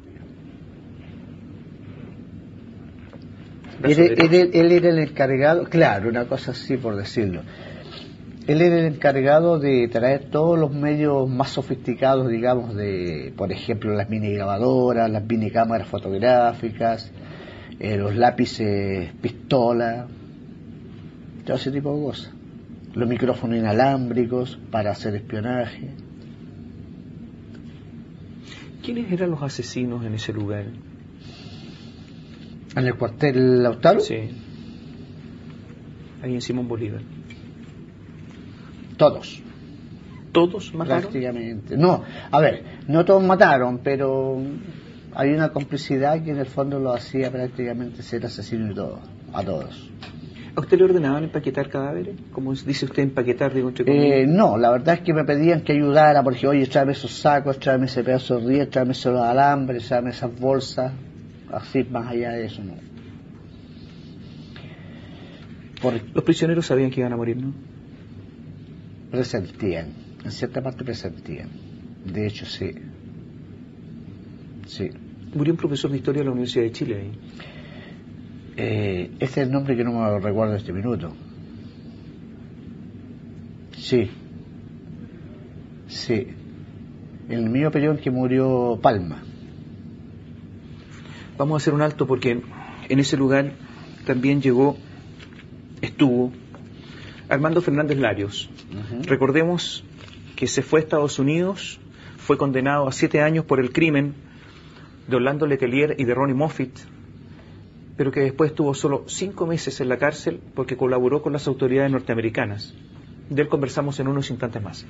Él era el encargado, claro, una cosa así por decirlo. Él era el encargado de traer todos los medios más sofisticados, digamos, de, por ejemplo, las mini grabadoras, las mini cámaras fotográficas, los lápices pistola, todo ese tipo de cosas. Los micrófonos inalámbricos para hacer espionaje. ¿Quiénes eran los asesinos en ese lugar? ¿En el cuartel Lautaro? Sí. Ahí en Simón Bolívar. Todos. ¿Todos mataron? Prácticamente. No, a ver, no todos mataron, pero hay una complicidad que en el fondo lo hacía prácticamente ser asesino y todo, a todos. ¿A usted le ordenaban empaquetar cadáveres? Como dice usted, empaquetar, digo, entre comillas. No, la verdad es que me pedían que ayudara, porque oye, tráeme esos sacos, tráeme ese pedazo de río, tráeme esos alambres, tráeme esas bolsas, así más allá de eso, no. Los prisioneros sabían que iban a morir, ¿no? Presentían, en cierta parte presentían. De hecho, sí. Sí. Murió un profesor de historia de la Universidad de Chile ahí. Este es el nombre que no me recuerdo en este minuto. Sí. Sí. En el mismo periodo en que murió Palma. Vamos a hacer un alto porque en ese lugar también estuvo Armando Fernández Larios. Recordemos que se fue a Estados Unidos, fue condenado a 7 años por el crimen de Orlando Letelier y de Ronnie Moffitt, pero que después estuvo solo 5 meses en la cárcel porque colaboró con las autoridades norteamericanas. De él conversamos en unos instantes más.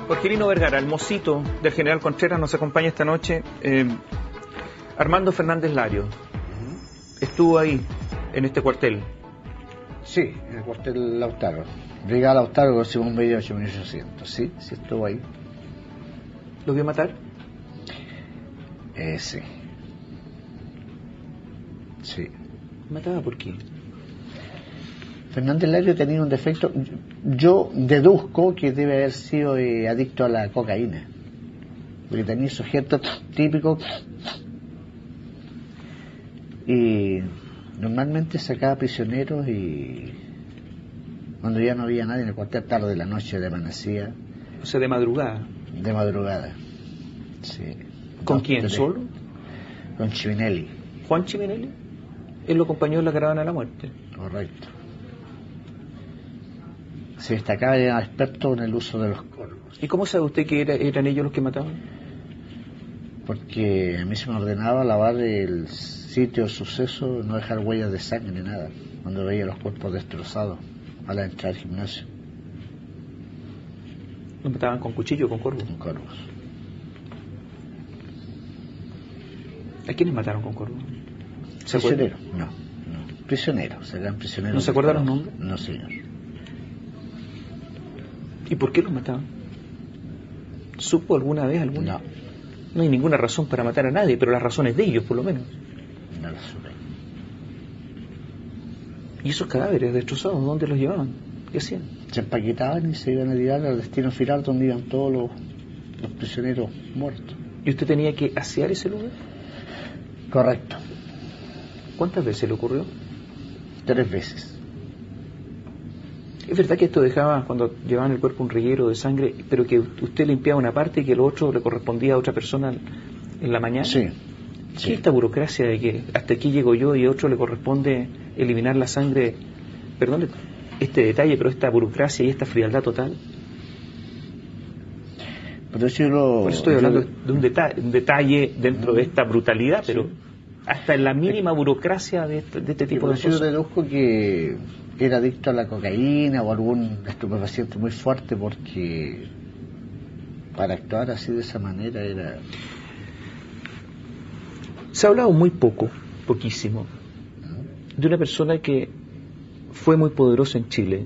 Jorgelino Vergara, el mocito del general Contreras, nos acompaña esta noche. Armando Fernández Larios estuvo ahí, en este cuartel. Sí, en el cuartel Lautaro. Brigada Lautaro con Simón Bolívar 8800. Sí, sí estuvo ahí. ¿Lo vio matar? Sí. Sí. ¿Mataba por qué? Fernández Larios tenía un defecto. Yo deduzco que debe haber sido adicto a la cocaína. Porque tenía sujetos típicos. Y normalmente sacaba prisioneros y cuando ya no había nadie en el cuartel, tarde de la noche, de amanecía. O sea, de madrugada. De madrugada, sí. ¿Con quién? ¿Solo? Con Chivinelli. ¿Juan Chivinelli? Él lo acompañó en la caravana de la muerte. Correcto. Se destacaba, era experto en el uso de los corvos. ¿Y cómo sabe usted que eran ellos los que mataban? Porque a mí se me ordenaba lavar el sitio de suceso, no dejar huellas de sangre ni nada, cuando veía los cuerpos destrozados a la entrada al gimnasio. ¿Los mataban con cuchillo o con corvos? Con corvos. ¿A quiénes mataron con corvos? ¿Prisioneros? No. Prisioneros, eran prisioneros. ¿No se acuerdan los nombres? No, señor. ¿Y por qué los mataban? ¿Supo alguna vez alguna? No. No hay ninguna razón para matar a nadie, pero las razones de ellos, por lo menos. No lo supe. ¿Y esos cadáveres destrozados, dónde los llevaban? ¿Qué hacían? Se empaquetaban y se iban a tirar al destino final donde iban todos los prisioneros muertos. ¿Y usted tenía que asear ese lugar? Correcto. ¿Cuántas veces le ocurrió? 3 veces. ¿Es verdad que esto dejaba, cuando llevaban el cuerpo, un reguero de sangre, pero que usted limpiaba una parte y que lo otro le correspondía a otra persona en la mañana? Sí. ¿Qué Sí. es esta burocracia de que hasta aquí llego yo y a otro le corresponde eliminar la sangre? Perdón este detalle, pero esta burocracia y esta frialdad total. Pero yo Por eso estoy hablando de un detalle dentro de esta brutalidad, pero sí, hasta en la mínima burocracia de este tipo de yo cosas. deduzco que era adicto a la cocaína o algún estupefaciente muy fuerte, porque para actuar así de esa manera era... Se ha hablado muy poco, poquísimo, de una persona que fue muy poderosa en Chile.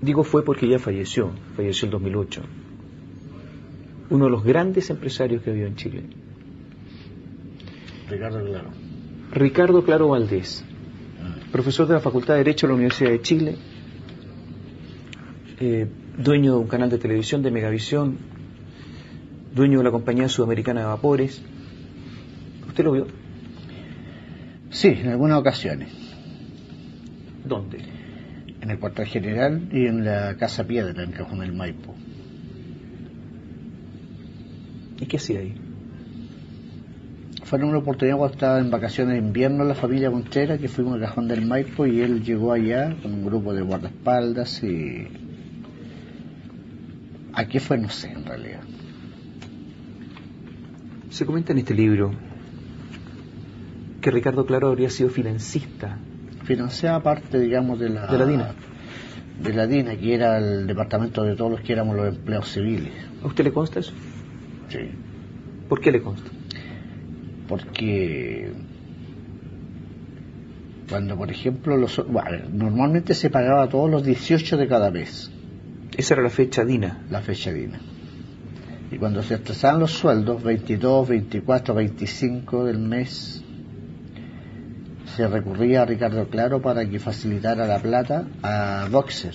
Digo fue porque ya falleció el 2008. Uno de los grandes empresarios que había en Chile. Ricardo Claro Valdés, profesor de la Facultad de Derecho de la Universidad de Chile, dueño de un canal de televisión de Megavisión, dueño de la compañía sudamericana de vapores. ¿Usted lo vio? Sí, en algunas ocasiones. ¿Dónde? En el cuartel general y en la Casa Piedra, en Cajón del Maipo. ¿Y qué hacía ahí? Fue en una oportunidad cuando estaba en vacaciones de invierno la familia Contreras, que fuimos al Cajón del Maipo, y él llegó allá con un grupo de guardaespaldas y... ¿A qué fue? No sé, en realidad. Se comenta en este libro que Ricardo Claro habría sido financista. Financiaba parte, digamos, de la DINA. De la DINA, que era el departamento de todos los que éramos los empleados civiles. ¿A usted le consta eso? Sí. ¿Por qué le consta? Porque cuando, por ejemplo, normalmente se pagaba todos los 18 de cada mes. Esa era la fecha DINA. La fecha DINA. Y cuando se atrasaban los sueldos, 22, 24, 25 del mes, se recurría a Ricardo Claro para que facilitara la plata a Boxer,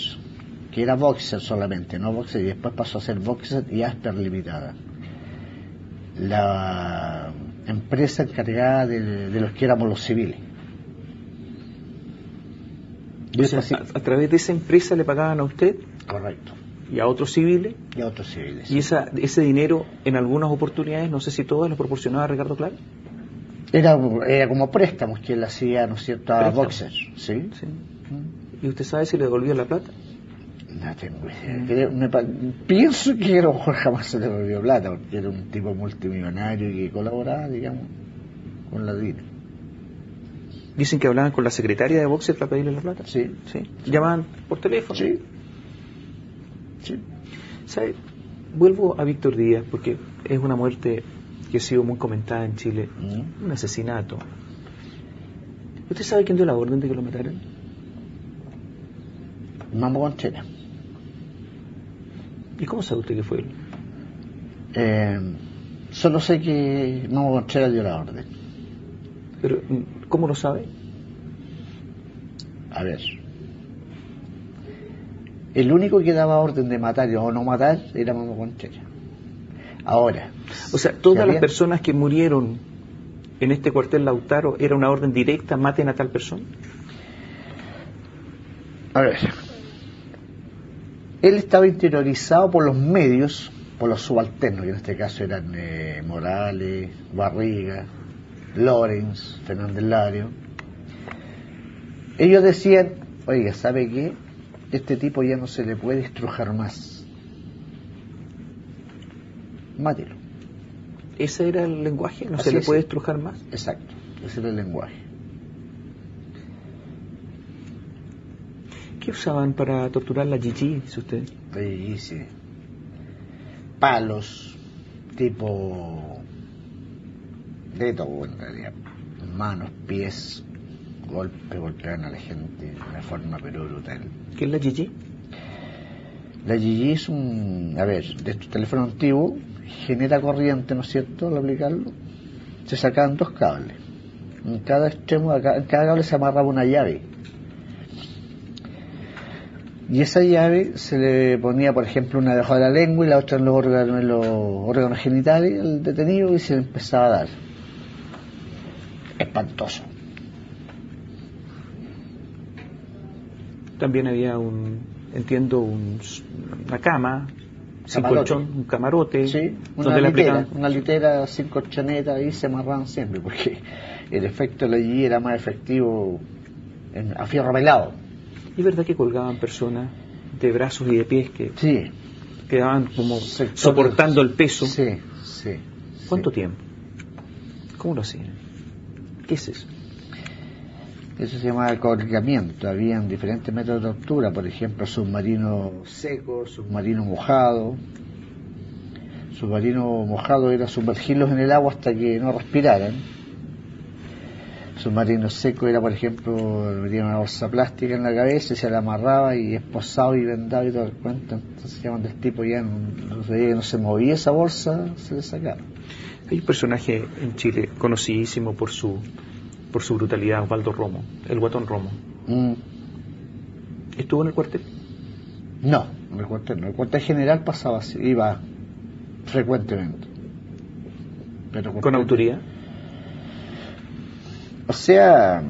que era Boxer solamente, no Boxer, y después pasó a ser Boxer y Asper Limitada, la empresa encargada de los que éramos los civiles. O sea, a través de esa empresa le pagaban a usted. Correcto. ¿Y a otros civiles? Y a otros civiles. ¿Y ese dinero en algunas oportunidades, no sé si todas, lo proporcionaba Ricardo Claro? Era como préstamos que él hacía, ¿no es cierto?, a Boxer. ¿Sí? Sí. ¿Y usted sabe si le devolvió la plata? No tengo idea. Pienso que a lo mejor jamás se le devolvió plata, porque era un tipo multimillonario y que colaboraba, digamos, con la DINA. Dicen que hablaban con la secretaria de Boxer para pedirle la plata. Sí. ¿Llamaban por teléfono? Sí. ¿Sabe? Vuelvo a Víctor Díaz, porque es una muerte que ha sido muy comentada en Chile. Un asesinato. ¿Usted sabe quién dio la orden de que lo mataran? Mamo Contreras. ¿Y cómo sabe usted que fue él? Solo sé que Mamo Contreras dio la orden. Pero, ¿cómo lo sabe? A ver, el único que daba orden de matar o no matar era Mamo Contreras. Ahora, o sea, todas las personas que murieron en este cuartel Lautaro, ¿era una orden directa, maten a tal persona? A ver, él estaba interiorizado por los medios, por los subalternos, que en este caso eran Morales, Barriga, Lorenz, Fernández Lario. Ellos decían, oiga, ¿sabe qué? Este tipo ya no se le puede estrujar más. Mátelo. ¿Ese era el lenguaje? ¿No Así se le puede es. estrujar más? Exacto, ese era el lenguaje. ¿Qué usaban para torturar la Gigi, dice usted? Sí, sí. Palos, tipo de todo en realidad. Manos, pies, golpean a la gente de una forma pero brutal. ¿Qué es la Gigi? La Gigi es de estos teléfonos antiguos, genera corriente, ¿no es cierto?, al aplicarlo. Se sacaban dos cables. En cada extremo, en cada cable se amarraba una llave. Y esa llave se le ponía, por ejemplo, una debajo de la lengua y la otra en los órganos genitales al detenido, y se le empezaba a dar. Espantoso. También había una cama, sin colchón, un camarote. Sí, una litera sin colchoneta, ahí se amarraban siempre, porque el efecto de la Gigi era más efectivo a fierro pelado. ¿Y es verdad que colgaban personas de brazos y de pies que quedaban como soportando el peso? Sí. ¿Cuánto tiempo? ¿Cómo lo hacían? ¿Qué es eso? Eso se llama colgamiento. Habían diferentes métodos de tortura, por ejemplo, submarino seco, submarino mojado, Submarino mojado era sumergirlos en el agua hasta que no respiraran. Submarino seco era, por ejemplo, metían una bolsa plástica en la cabeza y se la amarraba y esposado y vendado y todo el cuento. Entonces llaman del tipo, ya no se movía esa bolsa, se le sacaba. Hay un personaje en Chile conocidísimo por su brutalidad, Osvaldo Romo, el Guatón Romo. ¿Estuvo en el cuartel? No, en el cuartel no. El cuartel general pasaba así, iba frecuentemente. Pero ¿Con autoridad? O sea,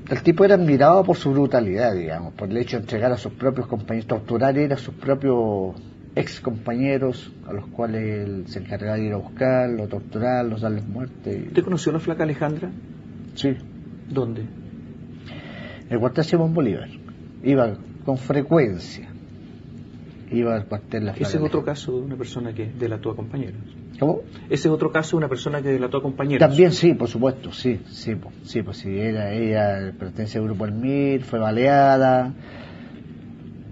el tipo era admirado por su brutalidad, digamos, por el hecho de entregar a sus propios compañeros, torturar a sus propios ex compañeros, a los cuales él se encargaba de ir a buscarlos, torturarlos, darles muerte. ¿Usted conoció a la flaca Alejandra? Sí. ¿Dónde? En el cuartel Simón Bolívar. Iba con frecuencia. Iba al cuartel la flaca. Ese es otro caso de una persona que delató a compañeros. ¿Cómo? Ese es otro caso de una persona que delató a compañeros. También sí, por supuesto, sí, pues sí, ella pertenece al grupo El MIR, fue baleada,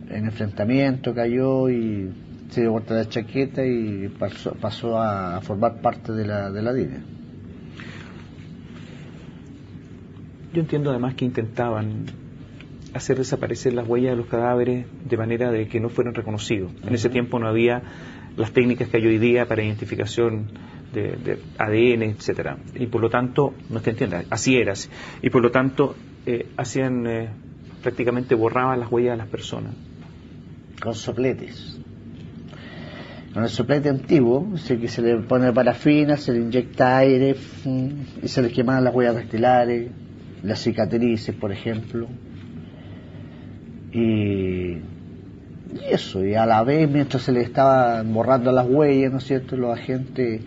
en enfrentamiento cayó y se dio vuelta la chaqueta y pasó a formar parte de la DINE. Yo entiendo además que intentaban hacer desaparecer las huellas de los cadáveres de manera de que no fueran reconocidos. En ese tiempo no había las técnicas que hay hoy día para identificación de ADN, etcétera, y por lo tanto, no te entiendas, así era, y por lo tanto hacían prácticamente borraban las huellas de las personas. Con sopletes. Con el soplete antiguo, que se le pone parafina, se le inyecta aire y se le queman las huellas dactilares, las cicatrices, por ejemplo. Y eso, y a la vez, mientras se le estaban borrando las huellas, ¿no es cierto?, los agentes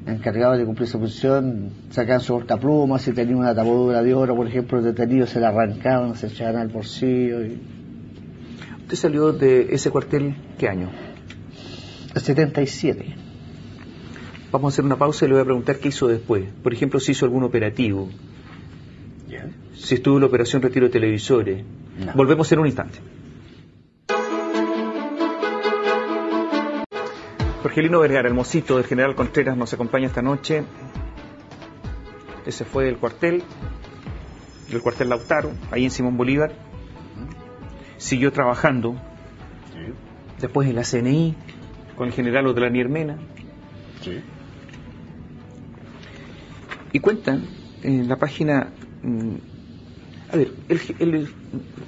encargados de cumplir esa función sacaban su cortapluma, si tenía una tapadura de oro, por ejemplo, el detenido se la arrancaban, se echaban al bolsillo. ¿Usted salió de ese cuartel qué año? El 77. Vamos a hacer una pausa y le voy a preguntar qué hizo después. Por ejemplo, si hizo algún operativo. ¿Ya? Si estuvo en la operación retiro de televisores. No. Volvemos en un instante. Jorgelino Vergara, el mocito del general Contreras, nos acompaña esta noche. Ese fue del cuartel Lautaro, ahí en Simón Bolívar. Siguió trabajando. Sí. Después en la CNI, con el general Odlanier Mena. Sí. Y cuentan en la página... A ver,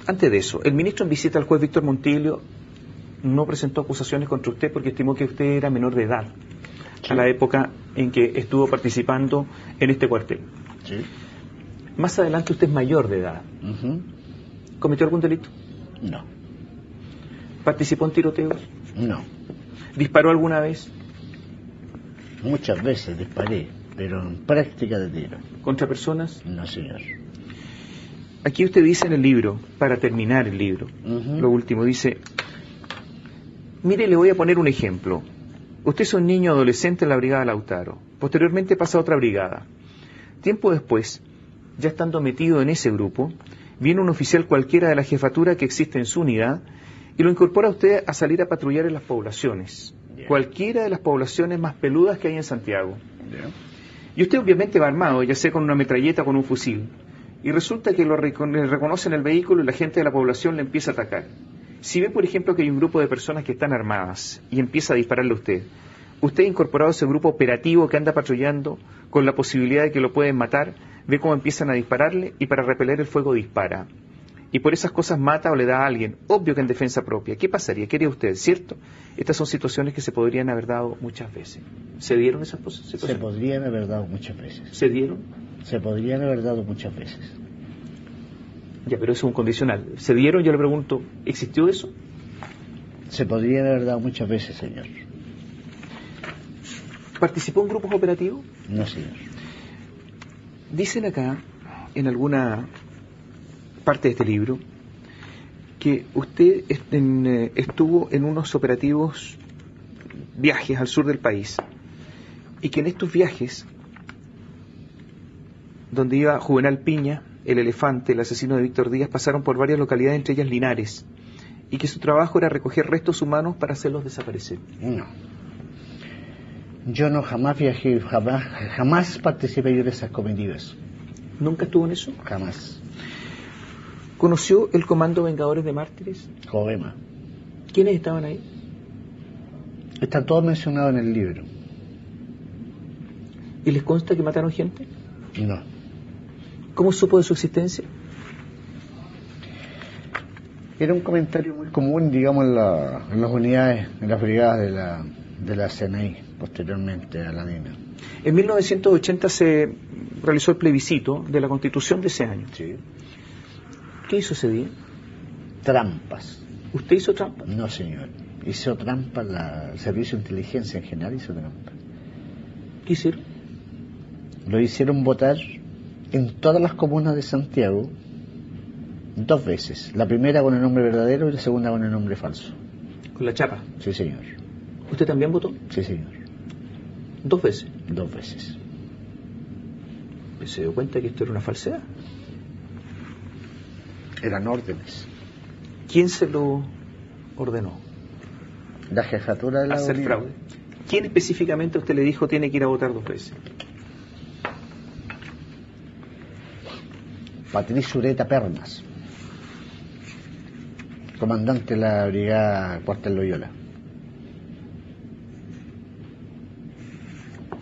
antes de eso, el ministro en visita al juez Víctor Montillo no presentó acusaciones contra usted porque estimó que usted era menor de edad, sí, a la época en que estuvo participando en este cuartel. Sí. Más adelante usted es mayor de edad. ¿Cometió algún delito? No. ¿Participó en tiroteos? No. ¿Disparó alguna vez? Muchas veces disparé, pero en práctica de tiro. ¿Contra personas? No, señor. Aquí usted dice en el libro, para terminar el libro, lo último, dice: mire, le voy a poner un ejemplo. Usted es un niño adolescente en la brigada Lautaro. Posteriormente pasa a otra brigada. Tiempo después, ya estando metido en ese grupo, viene un oficial cualquiera de la jefatura que existe en su unidad y lo incorpora a usted a salir a patrullar en las poblaciones. Cualquiera de las poblaciones más peludas que hay en Santiago. Y usted obviamente va armado, ya sea con una metralleta o con un fusil. Y resulta que le reconocen el vehículo y la gente de la población le empieza a atacar. Si ve, por ejemplo, que hay un grupo de personas que están armadas y empieza a dispararle a usted, usted incorporado a ese grupo operativo que anda patrullando con la posibilidad de que lo pueden matar, ve cómo empiezan a dispararle y para repeler el fuego dispara. Y por esas cosas mata o le da a alguien, obvio que en defensa propia. ¿Qué pasaría? ¿Qué haría usted? ¿Cierto? Estas son situaciones que se podrían haber dado muchas veces. ¿Se dieron esas situaciones? Se podrían haber dado muchas veces. ¿Se dieron? Se podrían haber dado muchas veces. Ya, pero eso es un condicional. ¿Se dieron? Yo le pregunto, ¿existió eso? Se podrían haber dado muchas veces, señor. ¿Participó en grupos operativos? No, señor. Dicen acá, en alguna parte de este libro, que usted estuvo en unos operativos viajes al sur del país y que en estos viajes, donde iba Juvenal Piña, el elefante, el asesino de Víctor Díaz, pasaron por varias localidades, entre ellas Linares, y que su trabajo era recoger restos humanos para hacerlos desaparecer. No. Yo no jamás viajé, jamás participé yo de esas comitivas. ¿Nunca estuvo en eso? Jamás. ¿Conoció el Comando Vengadores de Mártires? Jovema. ¿Quiénes estaban ahí? Está todo mencionado en el libro. ¿Y les consta que mataron gente? No. ¿Cómo supo de su existencia? Era un comentario muy común, digamos, en las unidades, en las brigadas de la CNI, posteriormente a la DINA. En 1980 se realizó el plebiscito de la Constitución de ese año. Sí. ¿Qué hizo ese día? Trampas. ¿Usted hizo trampa? No, señor. Hizo trampa, el Servicio de Inteligencia en general hizo trampa. ¿Qué hicieron? Lo hicieron votar en todas las comunas de Santiago 2 veces. La primera con el nombre verdadero y la segunda con el nombre falso. ¿Con la chapa? Sí, señor. ¿Usted también votó? Sí, señor. 2 veces. 2 veces. ¿Se dio cuenta que esto era una falsedad? Eran órdenes. ¿Quién se lo ordenó? La jefatura de la hacer unidad. Fraude. ¿Quién específicamente a usted le dijo tiene que ir a votar 2 veces? Patricio Ureta Pernas, comandante de la brigada Cuartel Loyola.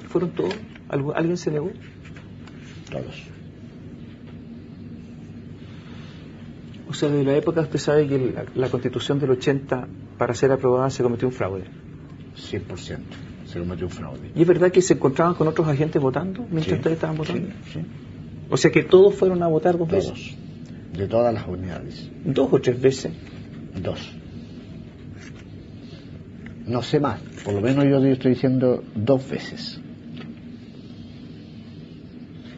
¿Fueron todos? ¿Alguien se negó? Todos. O sea, de la época usted sabe que la Constitución del 80, para ser aprobada, se cometió un fraude. 100%. Se cometió un fraude. ¿Y es verdad que se encontraban con otros agentes votando mientras Sí, ustedes estaban votando? Sí. O sea que todos fueron a votar 2 veces. Todos. De todas las unidades. 2 o 3 veces. 2. No sé más. Por lo menos yo estoy diciendo 2 veces.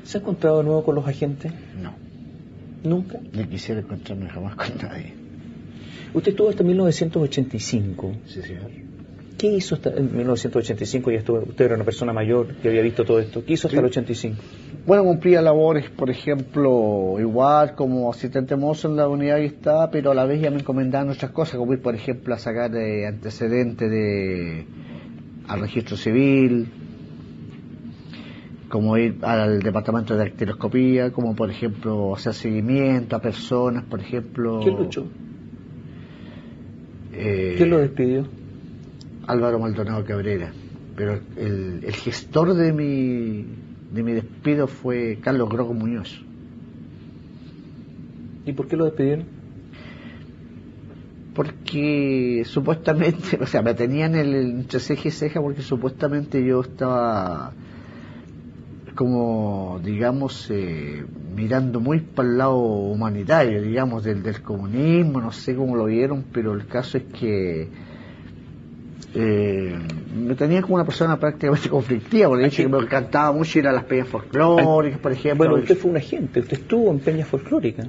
¿Se ha encontrado de nuevo con los agentes? No. ¿Nunca? Ni quisiera encontrarme jamás con nadie. Usted estuvo hasta 1985. Sí, señor. ¿Qué hizo hasta en 1985? Usted era una persona mayor que había visto todo esto. ¿Qué hizo hasta el 85? Bueno, cumplía labores, por ejemplo, igual como asistente mozo en la unidad que estaba, pero a la vez ya me encomendaban otras cosas, como ir, por ejemplo, a sacar antecedentes al registro civil, como ir al departamento de dactiloscopía, como por ejemplo hacer seguimiento a personas, por ejemplo. ¿Quién lo echó? ¿Quién lo despidió? Álvaro Maldonado Cabrera, pero el gestor de mi despido fue Carlos Groco Muñoz. ¿Y por qué lo despidieron? Porque supuestamente, o sea, me tenían entre ceja y ceja porque supuestamente yo estaba como, digamos, mirando muy para el lado humanitario, digamos, del comunismo, no sé cómo lo vieron, pero el caso es que me tenía como una persona prácticamente conflictiva, porque de hecho que me encantaba mucho ir a las peñas folclóricas, por ejemplo. Bueno, usted fue un agente, usted estuvo en peñas folclóricas.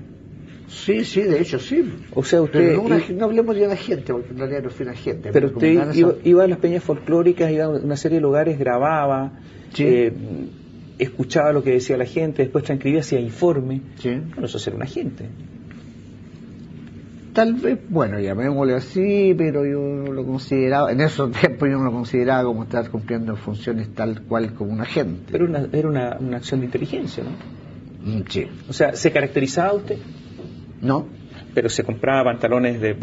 Sí, de hecho sí. O sea, usted... Pero no hablemos de un agente, porque en realidad no fui un agente. Pero usted iba a las peñas folclóricas, iba a una serie de lugares, grababa, sí. Escuchaba lo que decía la gente, después transcribía, hacía informe. Sí. Bueno, eso es ser un agente. Tal vez, bueno, llamémosle así, pero yo lo consideraba, en esos tiempos yo no lo consideraba como estar cumpliendo funciones tal cual como un agente. Pero era una acción de inteligencia, ¿no? Sí. O sea, ¿se caracterizaba usted? No. Pero se compraba pantalones de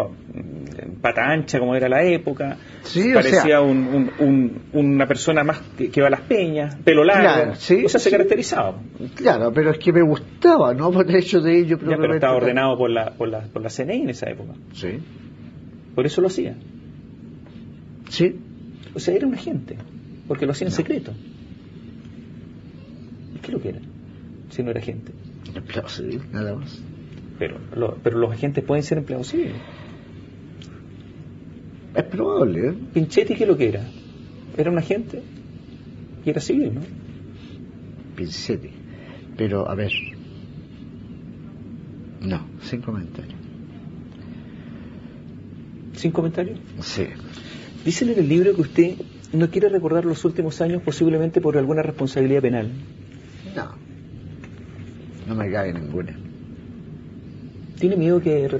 pata ancha como era la época, sí, parecía una persona más que va a las peñas, pelo largo, claro, sí, o sea, se caracterizaba. Claro, pero es que me gustaba, ¿no? Por el hecho de ello. Ya, pero estaba ordenado por la CNI en esa época. Sí. Por eso lo hacía. Sí. O sea, era un agente, porque lo hacía en secreto. ¿Y qué lo que era? Si no era agente. Empleado civil, nada más. Pero los agentes pueden ser empleados civiles. Es probable, ¿eh? Pinchetti, ¿qué es lo que era? Era un agente y era civil, ¿no? Pinchetti. Pero, a ver. No, sin comentario. ¿Sin comentario? Sí. Dicen en el libro que usted no quiere recordar los últimos años posiblemente por alguna responsabilidad penal. No. No me cae ninguna. ¿Tiene miedo que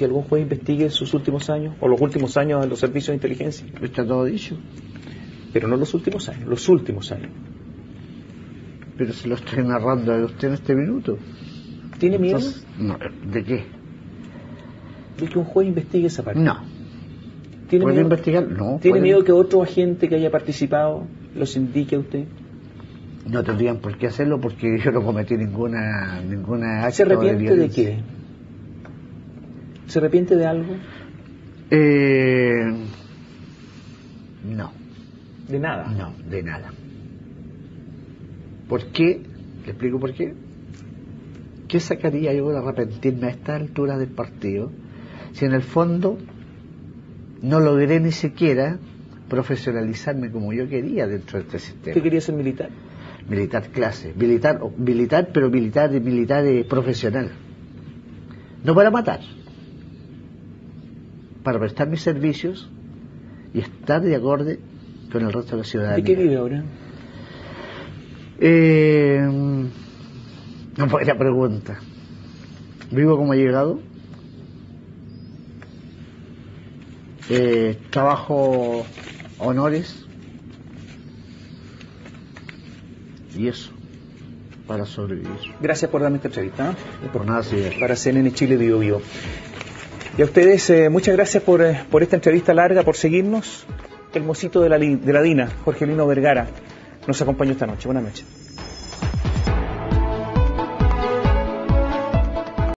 algún juez investigue sus últimos años o los últimos años de los servicios de inteligencia? Está todo dicho. Pero no los últimos años, los últimos años. Pero se lo estoy narrando a usted en este minuto. ¿Tiene miedo? Entonces, no, ¿de qué? De que un juez investigue esa parte. No. ¿Tiene ¿Puede miedo? investigar? No. ¿Tiene miedo que otro agente que haya participado los indique a usted? No tendrían por qué hacerlo porque yo no cometí ninguna acto ¿Se arrepiente de violencia. qué? ¿Se arrepiente de algo? No. De nada. No, de nada. ¿Por qué? Le explico por qué. ¿Qué sacaría yo de arrepentirme a esta altura del partido si en el fondo no logré ni siquiera profesionalizarme como yo quería dentro de este sistema? ¿Usted quería ser militar? Militar clase, militar, pero militar profesional. No para matar, para prestar mis servicios y estar de acorde con el resto de la ciudadanía. ¿De qué vive ahora? No, buena pregunta. Vivo como he llegado. Trabajo honores. Y eso, para sobrevivir. Gracias por darme esta entrevista. Por nada, señor. Para CNN Chile Vivo Vivo. Y a ustedes, muchas gracias por esta entrevista larga, por seguirnos. El mocito de la DINA, Jorgelino Vergara, nos acompañó esta noche. Buenas noches.